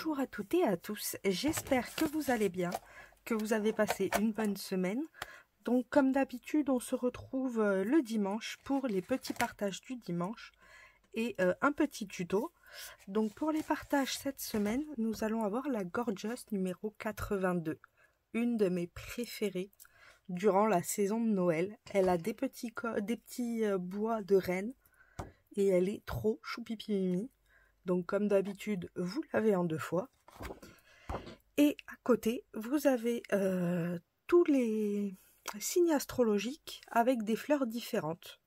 Bonjour à toutes et à tous, j'espère que vous allez bien, que vous avez passé une bonne semaine. Donc comme d'habitude, on se retrouve le dimanche pour les petits partages du dimanche et un petit tuto. Donc pour les partages cette semaine, nous allons avoir la Gorgeous numéro 82, une de mes préférées durant la saison de Noël. Elle a des petits bois de reine et elle est trop choupipi mimi. Donc comme d'habitude, vous l'avez en 2 fois. Et à côté, vous avez tous les signes astrologiques avec des fleurs différentes.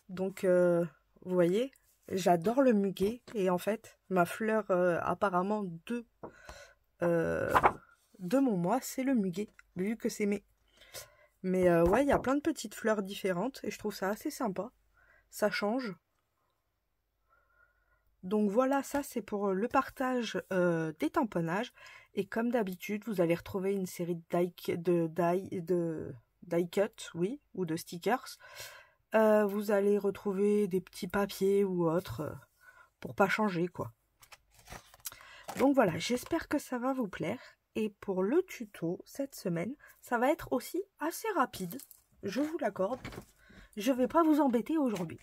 Donc vous voyez, j'adore le muguet. Et en fait, ma fleur apparemment de mon mois, c'est le muguet, vu que c'est mai. Mais ouais, il y a plein de petites fleurs différentes et je trouve ça assez sympa. Ça change. Donc voilà, ça c'est pour le partage des tamponnages. Et comme d'habitude, vous allez retrouver une série de die cut, oui, ou de stickers. Vous allez retrouver des petits papiers ou autres pour pas changer, quoi. Donc voilà, j'espère que ça va vous plaire. Et pour le tuto, cette semaine, ça va être aussi assez rapide. Je vous l'accorde. Je vais pas vous embêter aujourd'hui.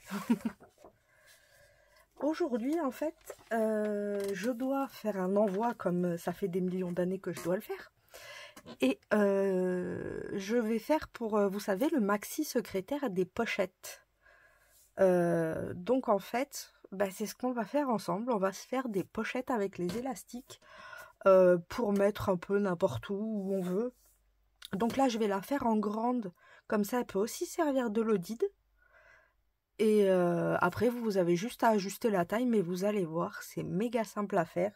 Aujourd'hui, en fait, je dois faire un envoi comme ça fait des millions d'années que je dois le faire. Et je vais faire pour, vous savez, le maxi secrétaire des pochettes. Donc, en fait, bah, c'est ce qu'on va faire ensemble. On va se faire des pochettes avec les élastiques pour mettre un peu n'importe où on veut. Donc là, je vais la faire en grande. Comme ça, elle peut aussi servir de lodide. Et après, vous avez juste à ajuster la taille, mais vous allez voir, c'est méga simple à faire.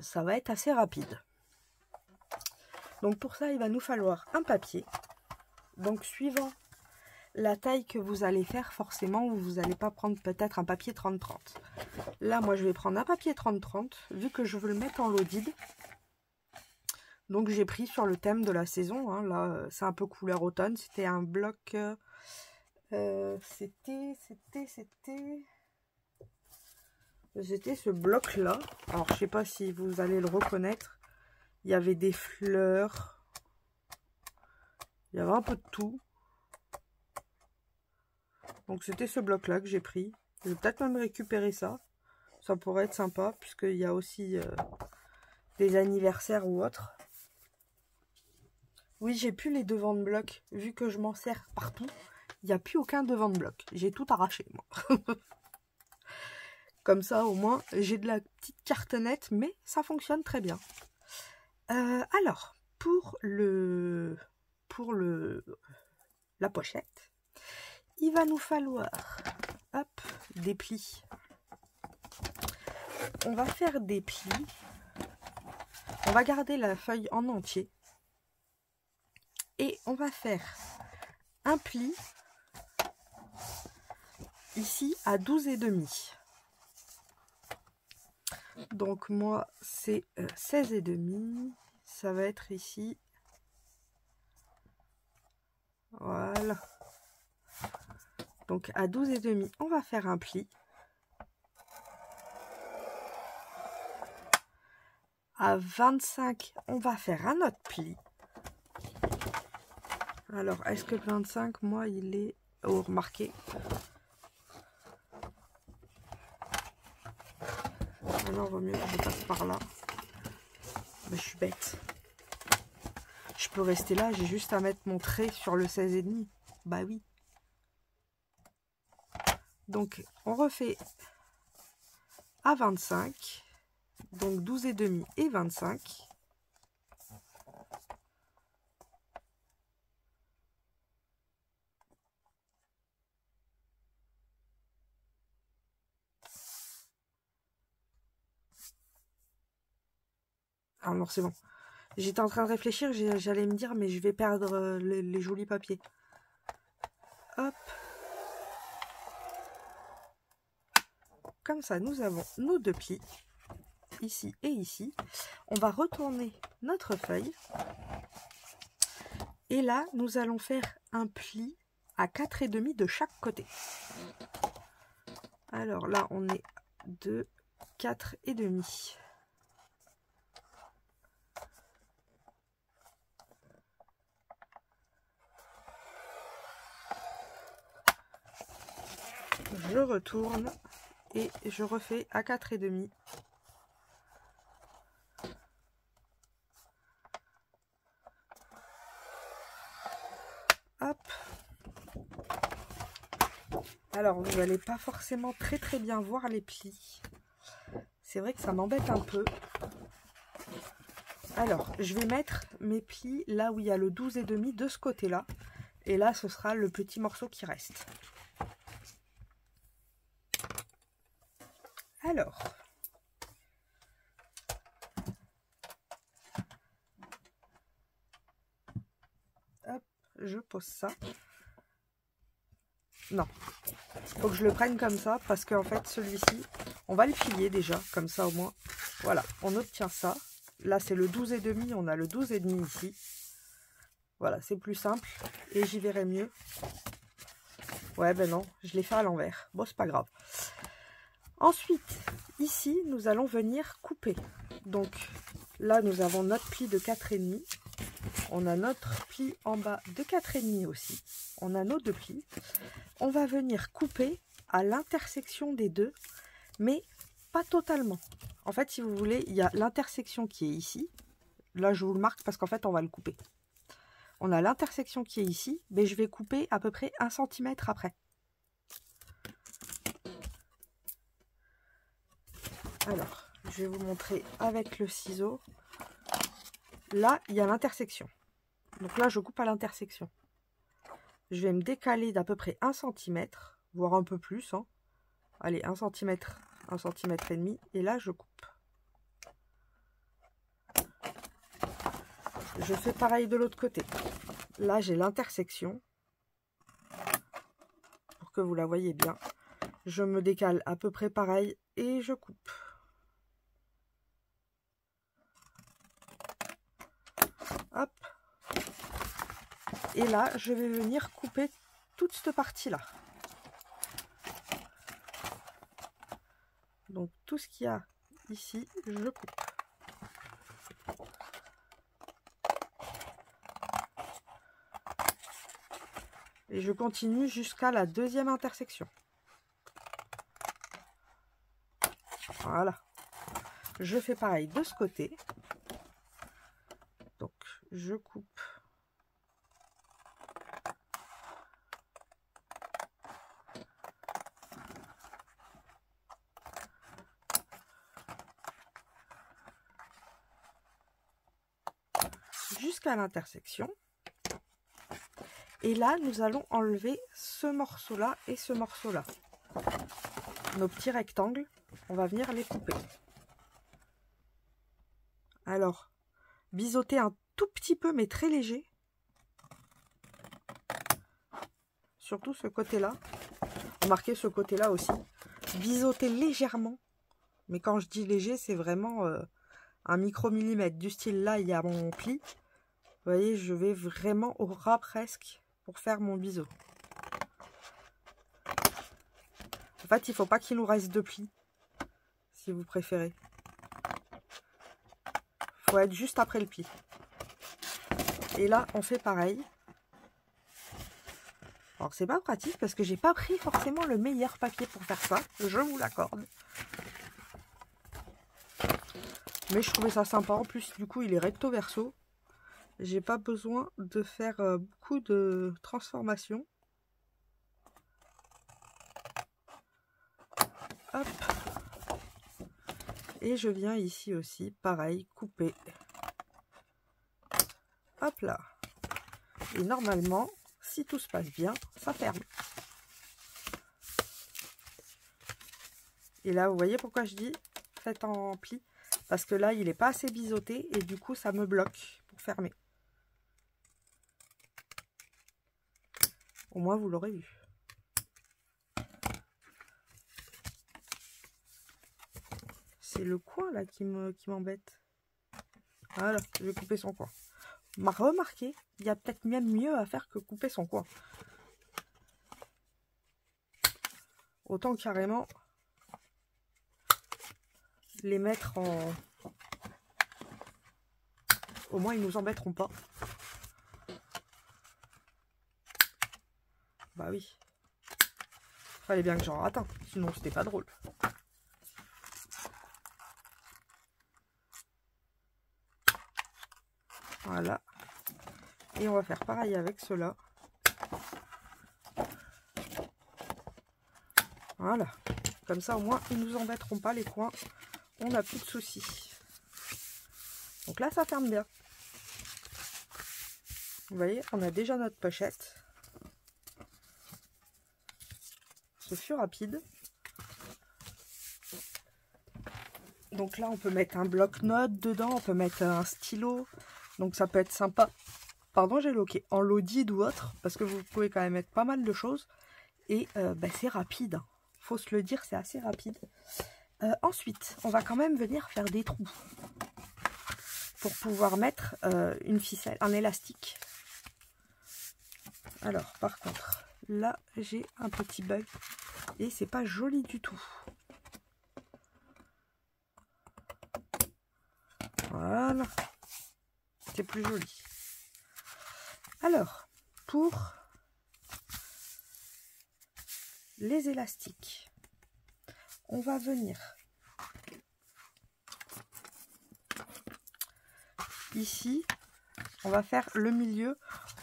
Ça va être assez rapide. Donc pour ça, il va nous falloir un papier. Donc suivant la taille que vous allez faire, forcément, vous n'allez pas prendre peut-être un papier 30-30. Là, moi, je vais prendre un papier 30-30, vu que je veux le mettre en lodide. Donc j'ai pris sur le thème de la saison. Hein. Là, c'est un peu couleur automne. C'était un bloc... C'était ce bloc là. Alors je sais pas si vous allez le reconnaître. Il y avait des fleurs, il y avait un peu de tout. Donc c'était ce bloc là que j'ai pris. Je vais peut-être même récupérer ça. Ça pourrait être sympa puisqu'il y a aussi des anniversaires ou autres. Oui, j'ai plus les devants de bloc vu que je m'en sers partout. Il n'y a plus aucun devant de bloc. J'ai tout arraché, moi. Comme ça, au moins, j'ai de la petite cartonnette, mais ça fonctionne très bien. Alors, pour la pochette, il va nous falloir, hop, des plis. On va faire des plis. On va garder la feuille en entier. Et on va faire un pli ici à 12,5. Donc moi c'est 16,5. Ça va être ici. Voilà. Donc à 12,5, on va faire un pli. À 25, on va faire un autre pli. Alors, est-ce que le 25, moi, il est... Oh, remarquez. Alors, il vaut mieux que je passe par là. Mais je suis bête. Je peux rester là, j'ai juste à mettre mon trait sur le 16,5. Bah oui. Donc, on refait à 25. Donc, 12,5 et 25. Ah non, c'est bon. J'étais en train de réfléchir, j'allais me dire, mais je vais perdre les jolis papiers. Hop. Comme ça, nous avons nos 2 plis, ici et ici. On va retourner notre feuille. Et là, nous allons faire un pli à 4,5 de chaque côté. Alors là, on est de 4,5. Je retourne et je refais à 4,5. Hop. Alors, vous n'allez pas forcément très bien voir les plis. C'est vrai que ça m'embête un peu. Alors, je vais mettre mes plis là où il y a le 12,5 de ce côté-là. Et là, ce sera le petit morceau qui reste. Alors, hop, je pose ça. Non, faut que je le prenne comme ça parce qu'en fait, celui-ci, on va le plier déjà, comme ça au moins. Voilà, on obtient ça. Là, c'est le 12,5, on a le 12,5 ici. Voilà, c'est plus simple et j'y verrai mieux. Ouais, ben non, je l'ai fait à l'envers. Bon, c'est pas grave. Ensuite, ici, nous allons venir couper. Donc, là, nous avons notre pli de 4,5. On a notre pli en bas de 4,5 aussi. On a nos deux plis. On va venir couper à l'intersection des deux, mais pas totalement. En fait, si vous voulez, il y a l'intersection qui est ici. Là, je vous le marque parce qu'en fait, on va le couper. On a l'intersection qui est ici, mais je vais couper à peu près 1 cm après. Alors, je vais vous montrer avec le ciseau. Là, il y a l'intersection. Donc là, je coupe à l'intersection. Je vais me décaler d'à peu près 1 cm, voire un peu plus. Hein. Allez, 1 cm, 1 cm et demi. Et là, je coupe. Je fais pareil de l'autre côté. Là, j'ai l'intersection. Pour que vous la voyez bien. Je me décale à peu près pareil et je coupe. Hop. Et là, je vais venir couper toute cette partie-là. Donc, tout ce qu'il y a ici, je coupe. Et je continue jusqu'à la deuxième intersection. Voilà. Je fais pareil de ce côté. Donc, je coupe. Jusqu'à l'intersection. Et là, nous allons enlever ce morceau-là et ce morceau-là. Nos petits rectangles, on va venir les couper. Alors, biseauter un tout petit peu, mais très léger. Surtout ce côté-là. Remarquez ce côté-là aussi. Biseauter légèrement. Mais quand je dis léger, c'est vraiment un micro-millimètre. Du style là, il y a mon pli. Vous voyez, je vais vraiment au ras presque pour faire mon biseau. En fait, il ne faut pas qu'il nous reste de plis, si vous préférez. Il faut être juste après le pli. Et là, on fait pareil. Alors, c'est pas pratique parce que j'ai pas pris forcément le meilleur papier pour faire ça. Je vous l'accorde. Mais je trouvais ça sympa. En plus, du coup, il est recto verso. J'ai pas besoin de faire beaucoup de transformations. Hop. Et je viens ici aussi, pareil, couper. Hop là. Et normalement, si tout se passe bien, ça ferme. Et là, vous voyez pourquoi je dis faites en pli? Parce que là, il n'est pas assez biseauté et du coup, ça me bloque pour fermer. Au moins, vous l'aurez vu. C'est le coin là qui m'embête. Voilà, je vais couper son coin. Remarquez, il y a peut-être même mieux à faire que couper son coin. Autant carrément les mettre en... Au moins, ils nous embêteront pas. Bah oui. Fallait bien que j'en rate un, sinon c'était pas drôle. Voilà. Et on va faire pareil avec ceux-là. Voilà. Comme ça, au moins, ils nous embêteront pas les coins. On n'a plus de soucis. Donc là, ça ferme bien. Vous voyez, on a déjà notre pochette. Ce fut rapide. Donc là, on peut mettre un bloc-notes dedans. On peut mettre un stylo. Donc ça peut être sympa. Pardon, j'ai loqué. En lodide ou autre. Parce que vous pouvez quand même mettre pas mal de choses. Et c'est rapide. Faut se le dire, c'est assez rapide. Ensuite, on va quand même venir faire des trous. Pour pouvoir mettre une ficelle, un élastique. Alors, par contre, là, j'ai un petit bug. Et c'est pas joli du tout. Voilà. C'est plus joli. Alors, pour les élastiques, on va venir ici, on va faire le milieu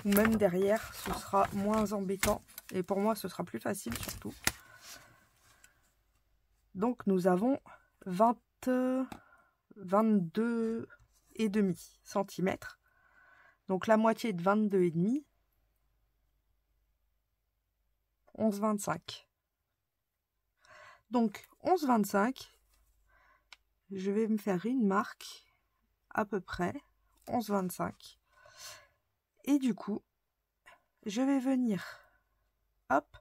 ou même derrière, ce sera moins embêtant et pour moi ce sera plus facile surtout. Donc nous avons 22,5 cm. Donc la moitié de 22,5, 11,25. Donc 11,25, je vais me faire une marque à peu près 11,25. Et du coup, je vais venir, hop,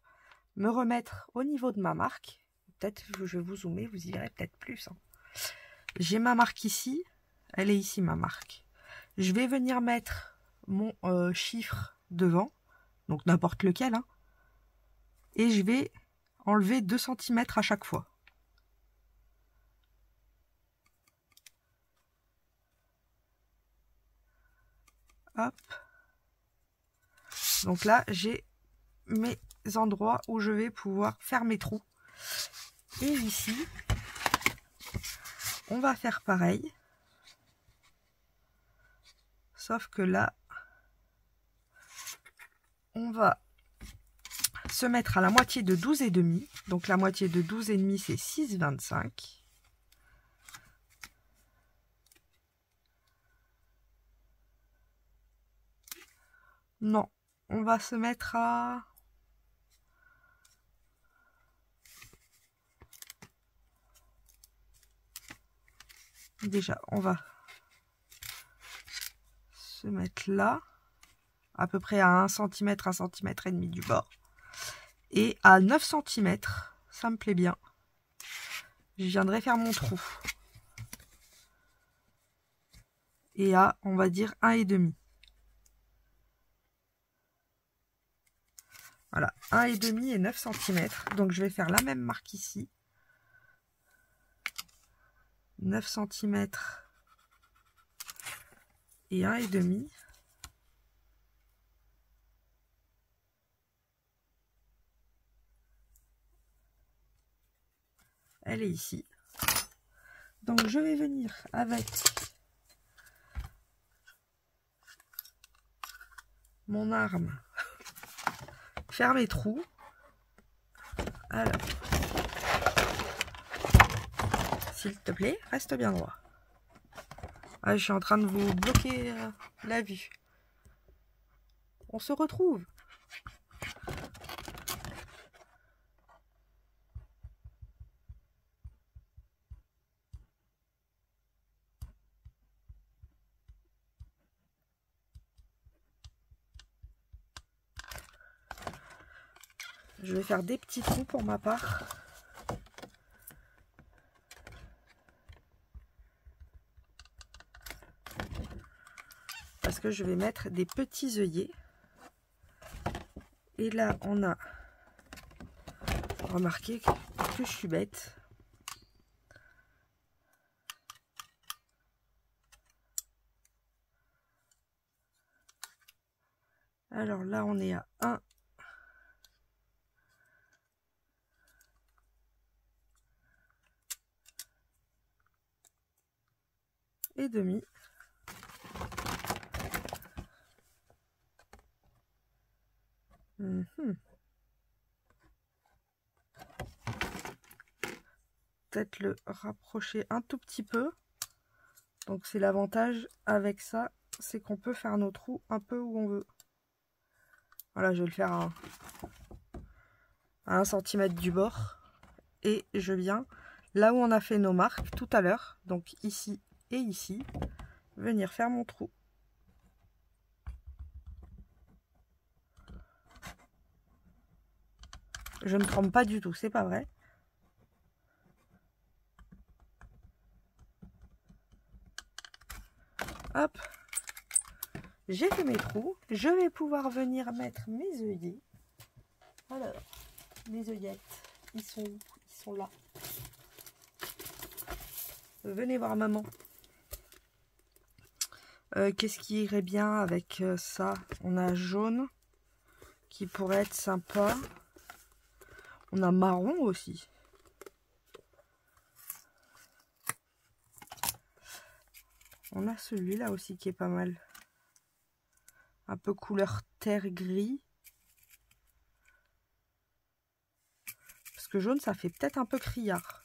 me remettre au niveau de ma marque. Peut-être je vais vous zoomer, vous y verrez peut-être plus. Hein. J'ai ma marque ici, elle est ici ma marque. Je vais venir mettre mon chiffre devant, donc n'importe lequel. Hein, et je vais enlever 2 cm à chaque fois. Hop. Donc là, j'ai mes endroits où je vais pouvoir faire mes trous. Et ici, on va faire pareil. Sauf que là, on va se mettre à la moitié de 12,5. Donc la moitié de 12,5, c'est 6,25. Non, on va se mettre à... Déjà, on va se mettre là, à peu près à 1 cm, 1 cm et demi du bord. Et à 9 cm, ça me plaît bien. Je viendrai faire mon trou. Et à, on va dire, 1,5. Voilà, 1,5 et 9 cm. Donc je vais faire la même marque ici. 9 cm et 1,5. Elle est ici. Donc je vais venir avec mon arme faire mes trous. Alors, s'il te plaît, reste bien droit. Ah, je suis en train de vous bloquer la vue. On se retrouve. Je vais faire des petits trous pour ma part. Parce que je vais mettre des petits œillets. Et là, on a remarqué que je suis bête. Alors là, on est à 1. demi. Peut-être le rapprocher un tout petit peu. Donc c'est l'avantage avec ça, c'est qu'on peut faire nos trous un peu où on veut. Voilà, je vais le faire à 1 cm du bord. Et je viens là où on a fait nos marques tout à l'heure, donc ici et ici, venir faire mon trou. Je ne trempe pas du tout, c'est pas vrai. Hop, j'ai fait mes trous. Je vais pouvoir venir mettre mes œillets. Alors, mes œillettes, ils sont où? Ils sont là. Venez voir maman. Qu'est-ce qui irait bien avec ça? On a jaune qui pourrait être sympa. On a marron aussi. On a celui-là aussi qui est pas mal. Un peu couleur terre gris. Parce que jaune, ça fait peut-être un peu criard.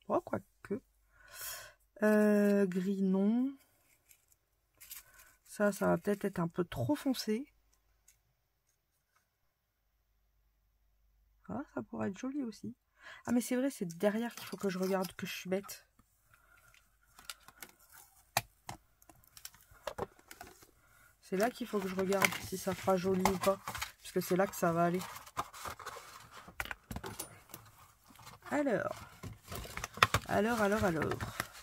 Oh, quoique. Gris, non. Ça va peut-être être un peu trop foncé. Ah, ça pourrait être joli aussi. Ah, mais c'est vrai, c'est derrière qu'il faut que je regarde, que je suis bête. C'est là qu'il faut que je regarde si ça fera joli ou pas. Parce que c'est là que ça va aller. Alors.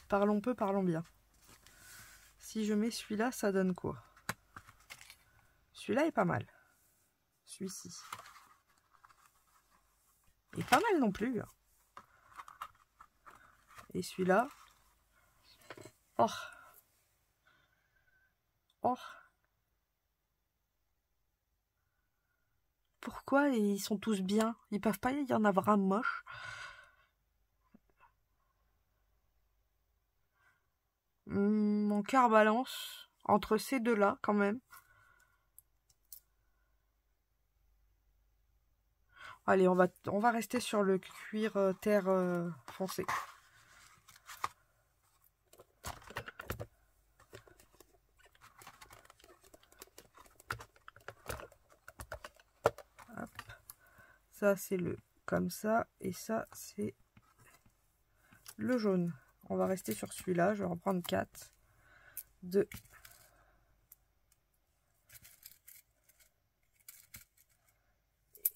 Parlons peu, parlons bien. Si je mets celui-là, ça donne quoi? Celui-là est pas mal. Celui-ci. Et pas mal non plus. Et celui-là. Oh. Oh. Pourquoi ils sont tous bien? Ils peuvent pas y en avoir un moche. Mon cœur balance entre ces deux-là quand même. Allez, on va rester sur le cuir terre foncé. Hop. Ça c'est le comme ça et ça c'est le jaune. On va rester sur celui-là, je vais en prendre 4. 2.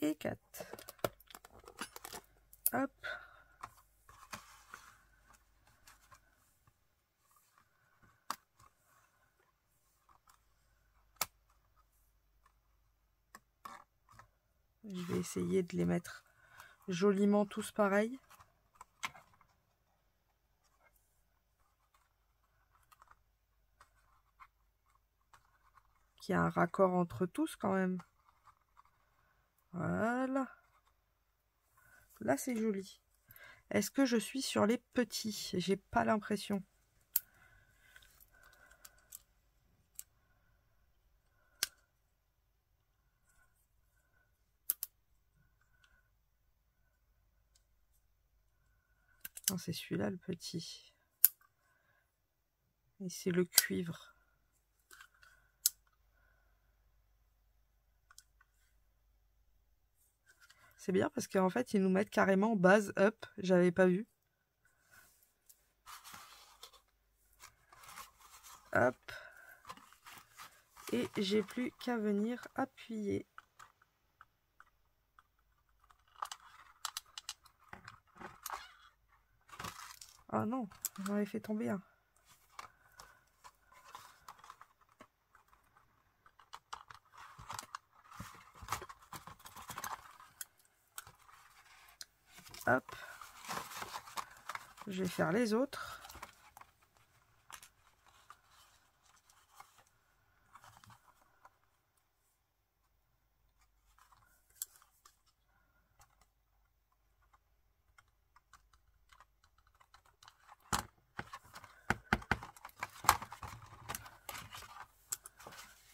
Et 4. Hop. Je vais essayer de les mettre joliment tous pareils. Qu'il y a un raccord entre tous quand même. Voilà. Là c'est joli. Est-ce que je suis sur les petits? J'ai pas l'impression. Non, c'est celui-là le petit. Et c'est le cuivre. C'est bien parce qu'en fait, ils nous mettent carrément base up. J'avais pas vu. Hop. Et j'ai plus qu'à venir appuyer. Ah non, j'en avais fait tomber un. Hop. Je vais faire les autres.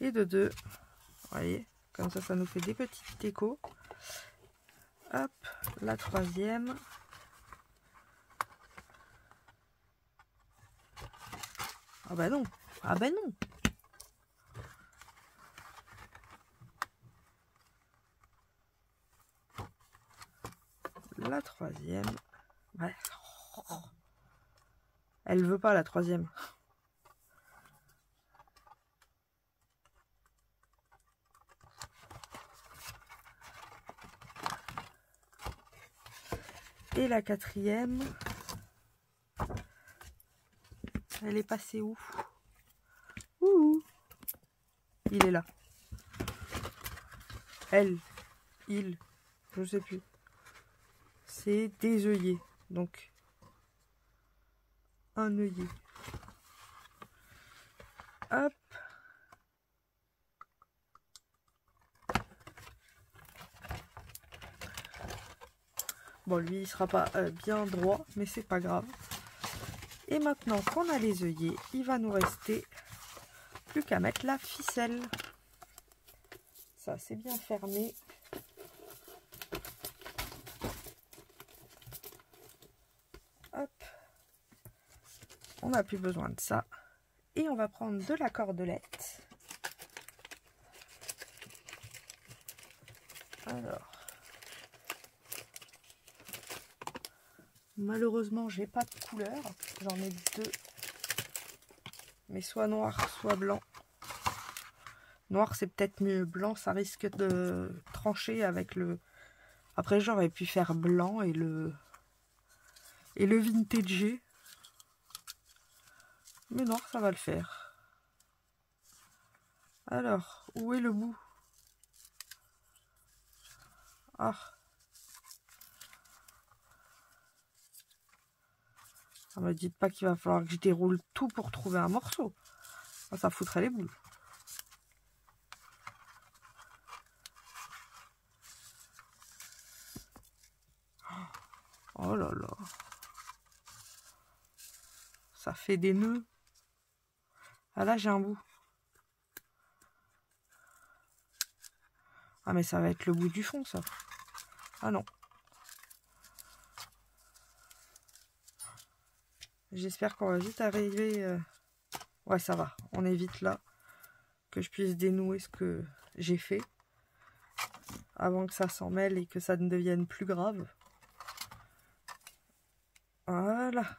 et de 2. Vous voyez, comme ça nous fait des petits échos. Hop, la troisième. Ah bah non, ah bah non. La troisième. Ouais. Elle veut pas la troisième. Et la quatrième. Elle est passée où? Ouh. Il est là. Elle. Il. Je sais plus. C'est des œillets. Donc, un œillet. Hop. Bon, lui, il sera pas bien droit, mais c'est pas grave. Et maintenant qu'on a les œillets, il va nous rester plus qu'à mettre la ficelle. Ça, c'est bien fermé. Hop. On n'a plus besoin de ça. Et on va prendre de la cordelette. Alors. Malheureusement, j'ai pas de couleur. J'en ai 2. Mais soit noir, soit blanc. Noir, c'est peut-être mieux. Blanc, ça risque de trancher avec le... Après, j'aurais pu faire blanc et le vintage. Mais noir, ça va le faire. Alors, où est le bout? Ah. Ne me dites pas qu'il va falloir que je déroule tout pour trouver un morceau. Ça foutrait les boules. Oh là là. Ça fait des nœuds. Ah là, j'ai un bout. Ah mais ça va être le bout du fond, ça. Ah non. J'espère qu'on va vite arriver... Ouais, ça va. On est vite là. Que je puisse dénouer ce que j'ai fait. Avant que ça s'en mêle et que ça ne devienne plus grave. Voilà.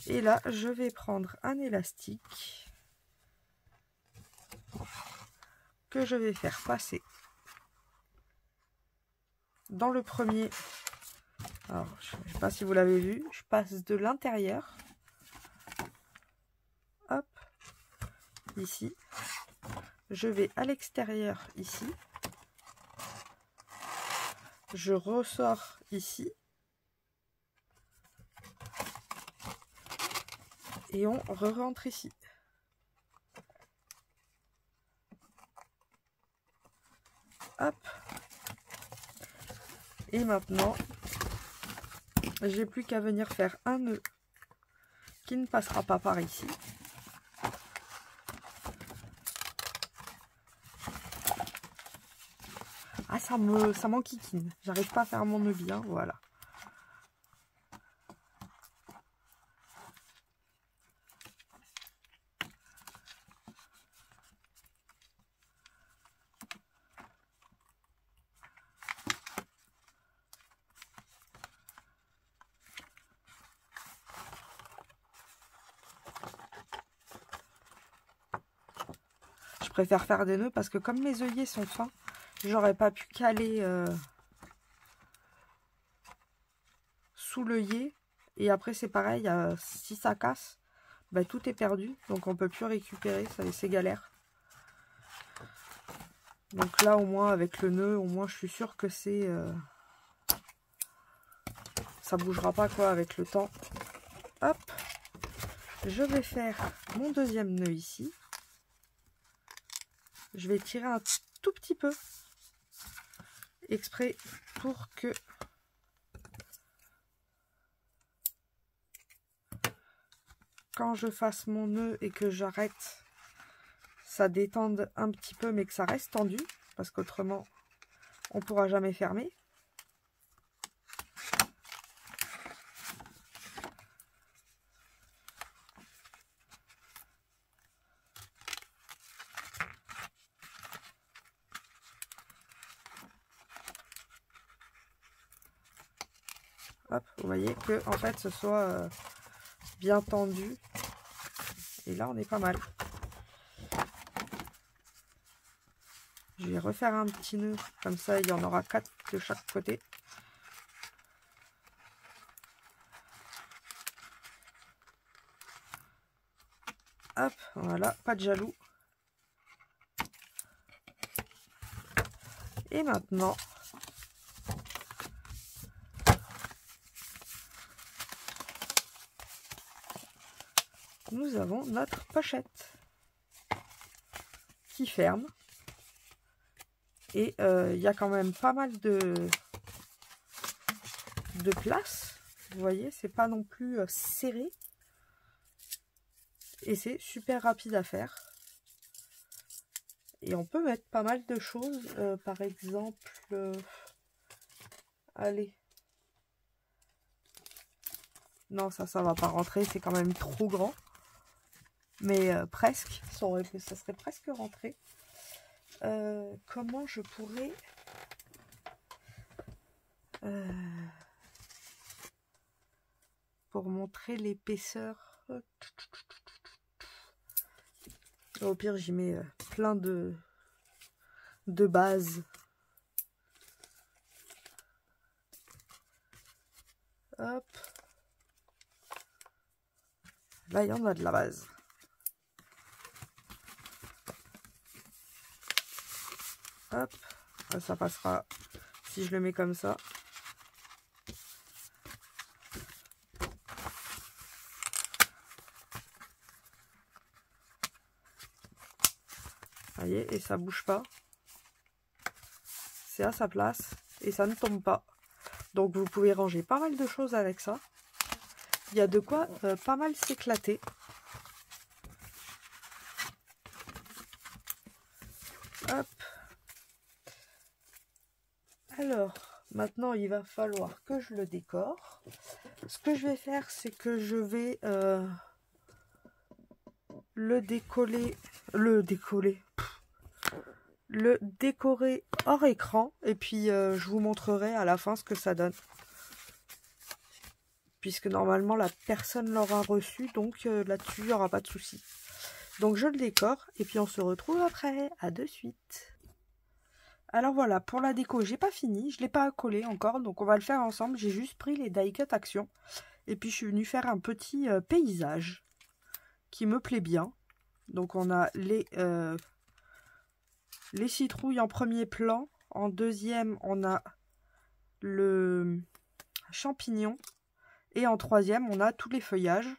Et là, je vais prendre un élastique que je vais faire passer dans le premier. Alors, je ne sais pas si vous l'avez vu, je passe de l'intérieur, hop, ici. Je vais à l'extérieur ici. Je ressors ici. Et on re-rentre ici. Hop. Et maintenant, j'ai plus qu'à venir faire un nœud qui ne passera pas par ici. Ah, ça m'enquiquine. J'arrive pas à faire mon nœud bien, voilà. Je préfère faire des nœuds parce que comme mes œillets sont fins, j'aurais pas pu caler sous l'œillet. Et après c'est pareil, si ça casse, bah, tout est perdu. Donc on peut plus récupérer, c'est galère. Donc là au moins avec le nœud, au moins je suis sûre que c'est... ça bougera pas quoi avec le temps. Hop, je vais faire mon deuxième nœud ici. Je vais tirer un tout petit peu, exprès pour que quand je fasse mon nœud et que j'arrête, ça détende un petit peu, mais que ça reste tendu, parce qu'autrement, on ne pourra jamais fermer. Hop, vous voyez que en fait ce soit bien tendu. Et là on est pas mal. Je vais refaire un petit nœud, comme ça il y en aura 4 de chaque côté. Hop, voilà, pas de jaloux. Et maintenant, nous avons notre pochette qui ferme. Et il y a quand même pas mal de place. Vous voyez, c'est pas non plus serré. Et c'est super rapide à faire. Et on peut mettre pas mal de choses. Par exemple, allez. Non, ça va pas rentrer. C'est quand même trop grand. Mais presque. Ça serait presque rentré. Comment je pourrais... pour montrer l'épaisseur. Au pire, j'y mets plein de bases. Hop. Là, il y en a de la base. Hop. Ça passera si je le mets comme ça. Vous voyez, et ça bouge pas. C'est à sa place et ça ne tombe pas. Donc vous pouvez ranger pas mal de choses avec ça. Il y a de quoi pas mal s'éclater. Hop. Alors, maintenant il va falloir que je le décore. Ce que je vais faire, c'est que je vais le décorer hors écran. Et puis je vous montrerai à la fin ce que ça donne. Puisque normalement la personne l'aura reçu, donc là-dessus il n'y aura pas de souci. Donc je le décore et puis on se retrouve après. À de suite. Alors voilà, pour la déco, j'ai pas fini, je l'ai pas collé encore, donc on va le faire ensemble. J'ai juste pris les die cut action et puis je suis venue faire un petit paysage qui me plaît bien. Donc on a les citrouilles en premier plan, en deuxième on a le champignon et en troisième on a tous les feuillages.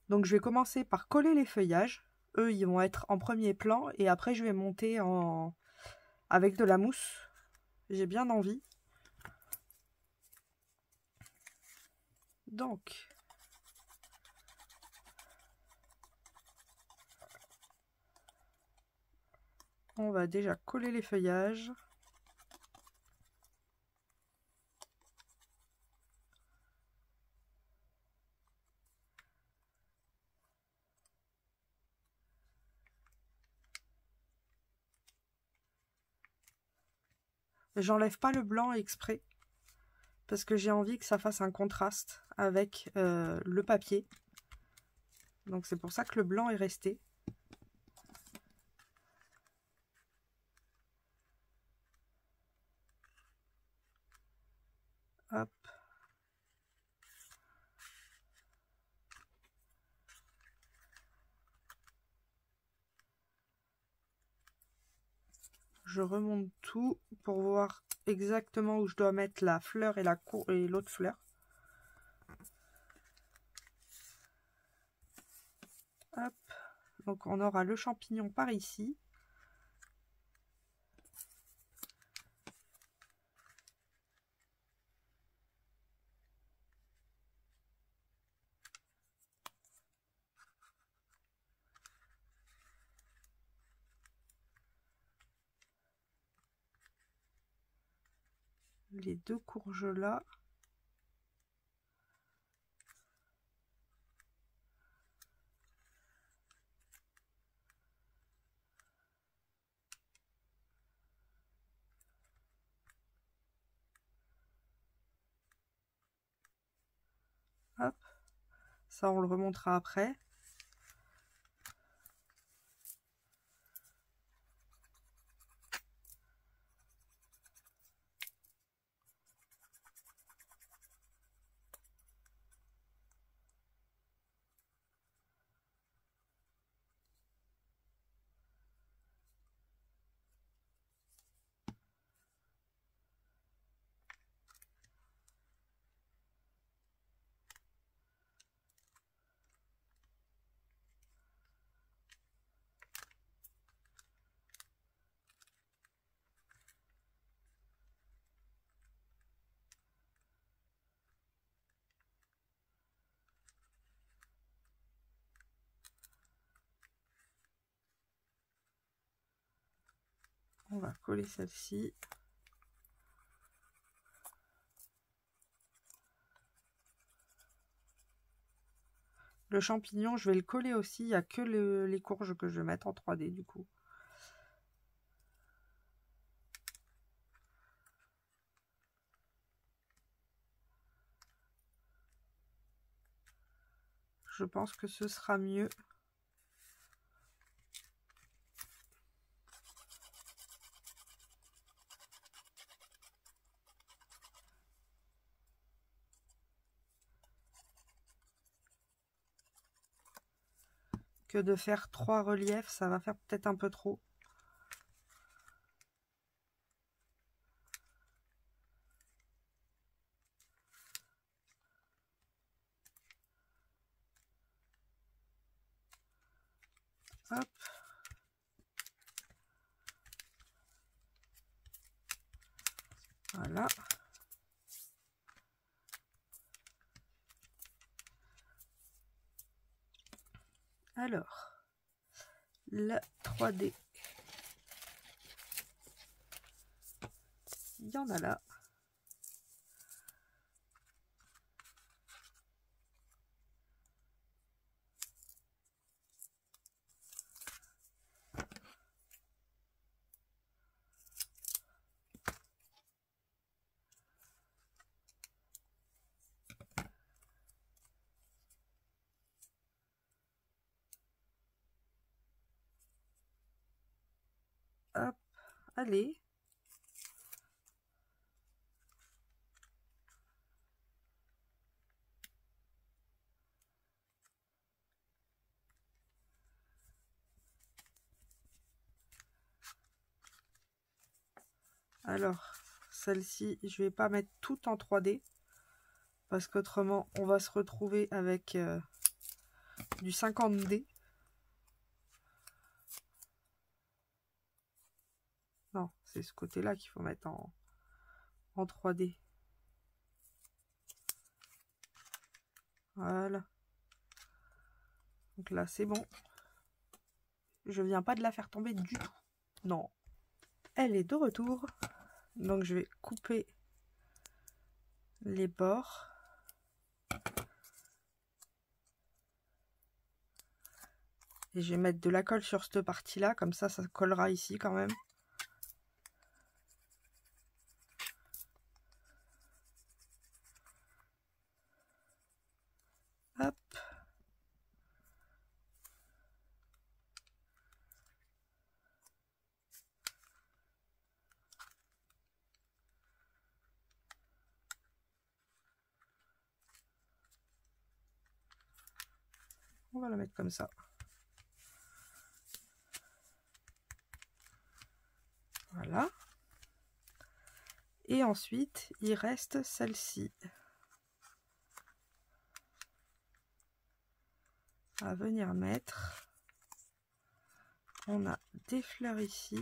Donc je vais commencer par coller les feuillages. Eux ils vont être en premier plan et après je vais monter avec de la mousse. J'ai bien envie. Donc on va déjà coller les feuillages. J'enlève pas le blanc exprès parce que j'ai envie que ça fasse un contraste avec le papier. Donc c'est pour ça que le blanc est resté. Hop. Je remonte tout pour voir exactement où je dois mettre la fleur et l'autre fleur. Hop. Donc on aura le champignon par ici. les deux courges là. Hop, ça on le remontera après. On va coller celle-ci. Le champignon, je vais le coller aussi. Il n'y a que les courges que je vais mettre en 3D du coup. Je pense que ce sera mieux. Que de faire 3 reliefs, ça va faire peut-être un peu trop. Hop. Voilà. Alors, la 3D. Il y en a là. Hop, allez. Alors, celle-ci, je vais pas mettre tout en 3D. Parce qu'autrement, on va se retrouver avec du 50D. Non, c'est ce côté-là qu'il faut mettre en 3D. Voilà. Donc là, c'est bon. Je viens pas de la faire tomber du tout. Non. Elle est de retour. Donc je vais couper les bords. Et je vais mettre de la colle sur cette partie-là. Comme ça, ça collera ici quand même. Hop. On va la mettre comme ça. Voilà. Et ensuite, il reste celle-ci. À venir mettre. On a des fleurs ici.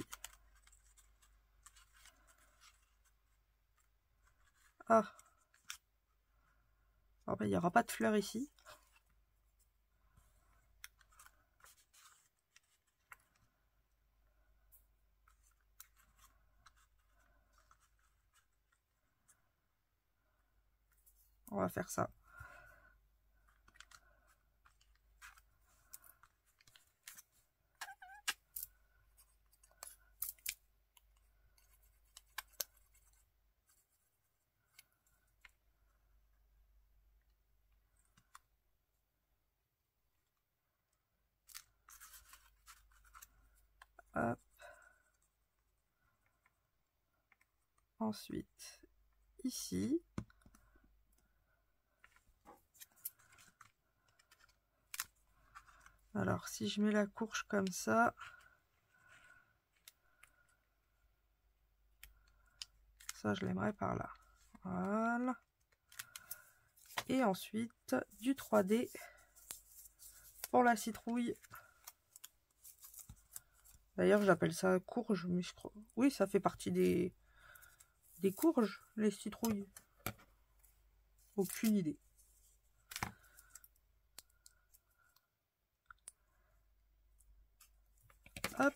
Ah. Oh, ben, il n'y aura pas de fleurs ici. va faire ça. Hop. Ensuite, ici. Alors, si je mets la courge comme ça, ça je l'aimerais par là. Voilà. Et ensuite, du 3D pour la citrouille. D'ailleurs, j'appelle ça courge, mais je crois... Oui, ça fait partie des courges, les citrouilles. Aucune idée. Hop.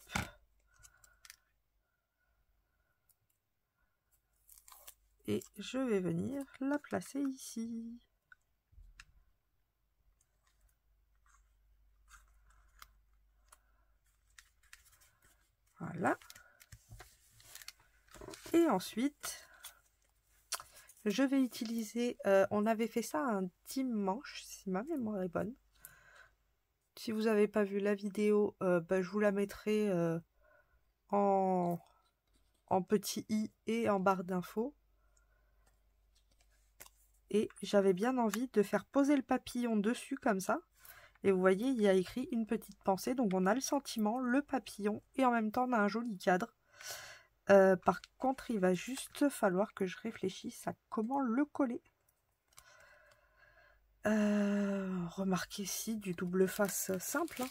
Et je vais venir la placer ici. Voilà. Et ensuite, je vais utiliser... on avait fait ça un dimanche, si ma mémoire est bonne. Si vous n'avez pas vu la vidéo, je vous la mettrai en petit i et en barre d'infos. Et j'avais bien envie de faire poser le papillon dessus comme ça. Et vous voyez, il y a écrit une petite pensée. Donc on a le sentiment, le papillon et en même temps on a un joli cadre. Par contre, il va juste falloir que je réfléchisse à comment le coller. Remarquez ici du double face simple. Hein.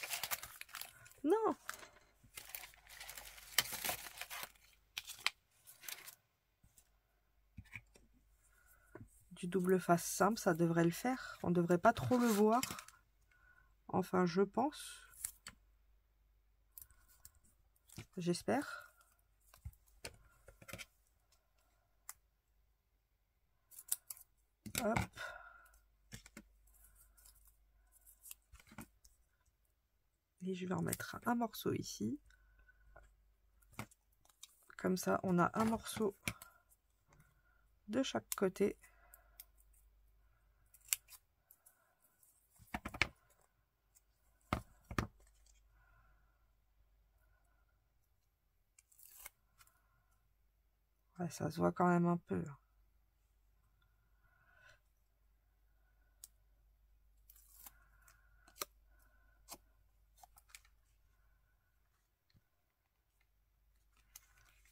Non! Du double face simple, ça devrait le faire. On ne devrait pas trop le voir. Enfin, je pense. J'espère. Hop. Et je vais en mettre un morceau ici. Comme ça, on a un morceau de chaque côté. Ouais, ça se voit quand même un peu.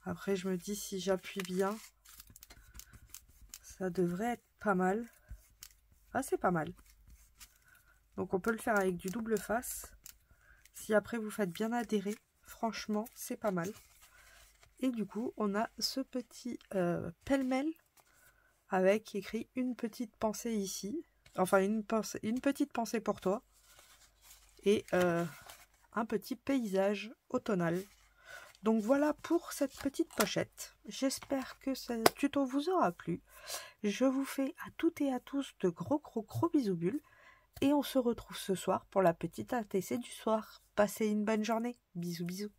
Après, je me dis, si j'appuie bien, ça devrait être pas mal. Ah, c'est pas mal. Donc, on peut le faire avec du double face. Si après, vous faites bien adhérer, franchement, c'est pas mal. Et du coup, on a ce petit pêle-mêle avec écrit une petite pensée ici. Enfin, une petite pensée pour toi. Et un petit paysage automnal. Donc voilà pour cette petite pochette. J'espère que ce tuto vous aura plu. Je vous fais à toutes et à tous de gros bisous bulles. Et on se retrouve ce soir pour la petite ATC du soir. Passez une bonne journée. Bisous bisous.